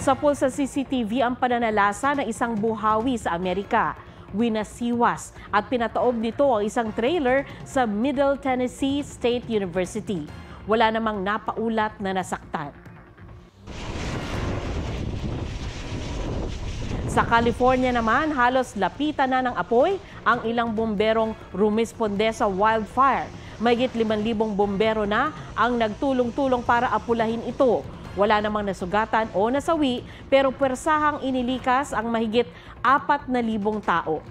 Sa pool sa CCTV ang pananalasa ng isang buhawi sa Amerika. Winasiwas at pinataob nito ang isang trailer sa Middle Tennessee State University. Wala namang napaulat na nasaktan. Sa California naman, halos lapitan na ng apoy ang ilang bomberong rumisponde sa wildfire. Mahigit 5,000 bombero na ang nagtulong-tulong para apulahin ito. Wala namang nasugatan o nasawi pero pwersahang inilikas ang mahigit 4,000 tao.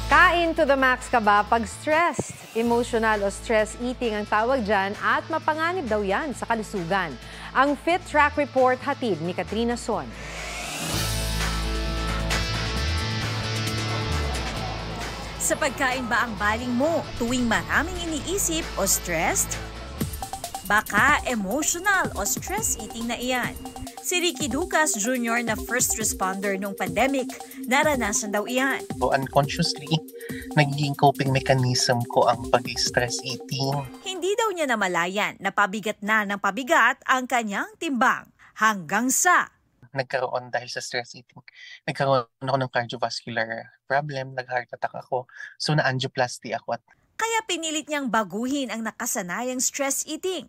Kain to the max ka ba pag stressed? Emotional o stress eating ang tawag dyan at mapanganib daw yan sa kalusugan. Ang Fit Track Report hatid ni Katrina Son. Sa pagkain ba ang baling mo tuwing maraming iniisip o stressed? Baka emotional o stress eating na iyan. Si Ricky Ducas Jr. na first responder nung pandemic, naranasan daw iyan. So unconsciously, nagiging coping mechanism ko ang pag-stress eating. Hindi daw niya namalayan na pabigat na ng pabigat ang kanyang timbang hanggang sa nagkaroon dahil sa stress eating. Nagkaroon ako ng cardiovascular problem, nag-heart attack ako. So na-angioplasty ako. Kaya pinilit niyang baguhin ang nakasanayang stress eating.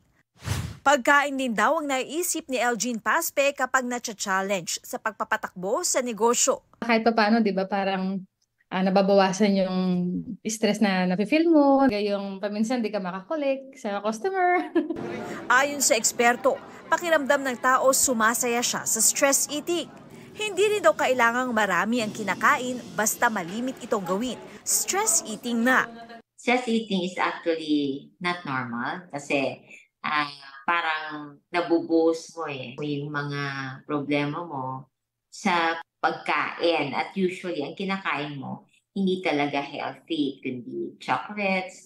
Pagkain din daw ang naiisip ni Elgene Paspe kapag na-challenge sa pagpapatakbo sa negosyo. Kahit pa paano, di ba, parang nababawasan yung stress na nafe-feel mo. Yung paminsan di ka makakolik sa customer. Ayon sa eksperto, pakiramdam ng tao sumasaya siya sa stress eating. Hindi rin daw kailangang marami ang kinakain basta malimit itong gawin. Stress eating na. Stress eating is actually not normal kasi parang nabubuhos mo yung mga problema mo sa pagkain. At usually, ang kinakain mo, hindi talaga healthy. It could be chocolates,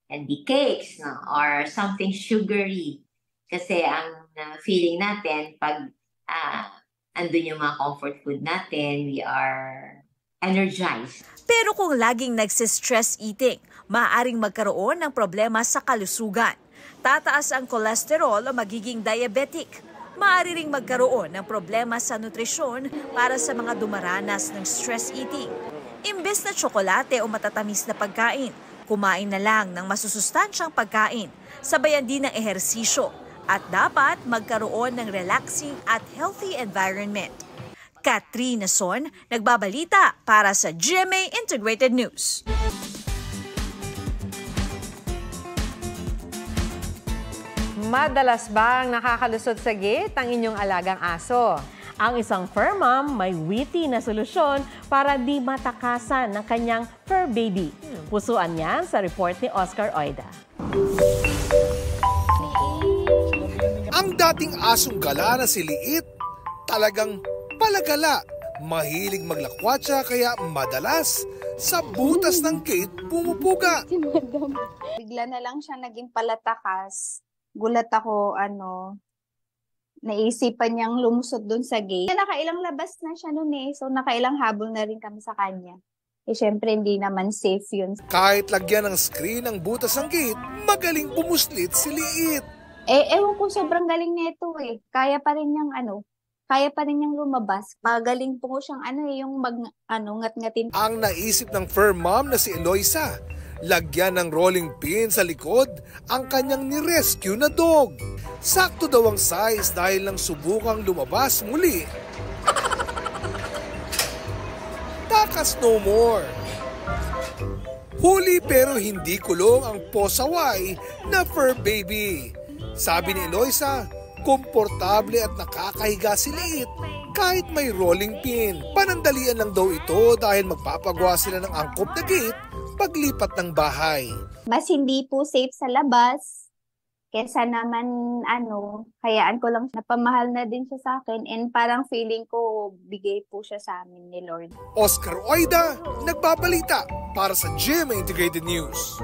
candy cakes, or something sugary. Kasi ang feeling natin, pag andun yung mga comfort food natin, we are energized. Pero kung laging nagsistress eating, maaaring magkaroon ng problema sa kalusugan. Tataas ang kolesterol o magiging diabetic. Maaari ring magkaroon ng problema sa nutrisyon para sa mga dumaranas ng stress eating. Imbes na tsokolate o matatamis na pagkain, kumain na lang ng masusustansyang pagkain, sabayan din ng ehersisyo at dapat magkaroon ng relaxing at healthy environment. Katrina Son, nagbabalita para sa GMA Integrated News. Madalas bang nakakalusot sa gate ang inyong alagang aso? Ang isang fur mom may witty na solusyon para di matakasan ng kanyang fur baby. Pusuan yan sa report ni Oscar Oida. Ang dating asong gala na si Liit, talagang palagala. Mahilig maglakwatsa kaya madalas sa butas ng gate pumupuga. Bigla na lang siya naging palatakas. Gulat ako, naisipan niyang lumusot doon sa gate. Nakailang labas na siya noon so nakailang habol na rin kami sa kanya. Syempre hindi naman safe yun. Kahit lagyan ng screen ang butas ng gate, magaling pumuslit si Liit. Ewan ko, sobrang galing nito Kaya pa rin niyang lumabas. Magaling po siyang yung ngat-ngatin. Ang naisip ng fur mom na si Eloisa, lagyan ng rolling pin sa likod ang kanyang ni-rescue na dog. Sakto daw ang size dahil nang subukang lumabas muli. Takas no more. Huli pero hindi kulong ang posaway na fur baby. Sabi ni Eloisa, komportable at nakakahiga si Liit kahit may rolling pin. Panandalian lang daw ito dahil magpapagawa sila ng angkop na gate paglipat ng bahay. Mas hindi po safe sa labas. Kesa naman, hayaan ko lang, napamahal na din siya sa akin and parang feeling ko, bigay po siya sa amin ni Lord. Oscar Oida, nagbabalita para sa GMA Integrated News.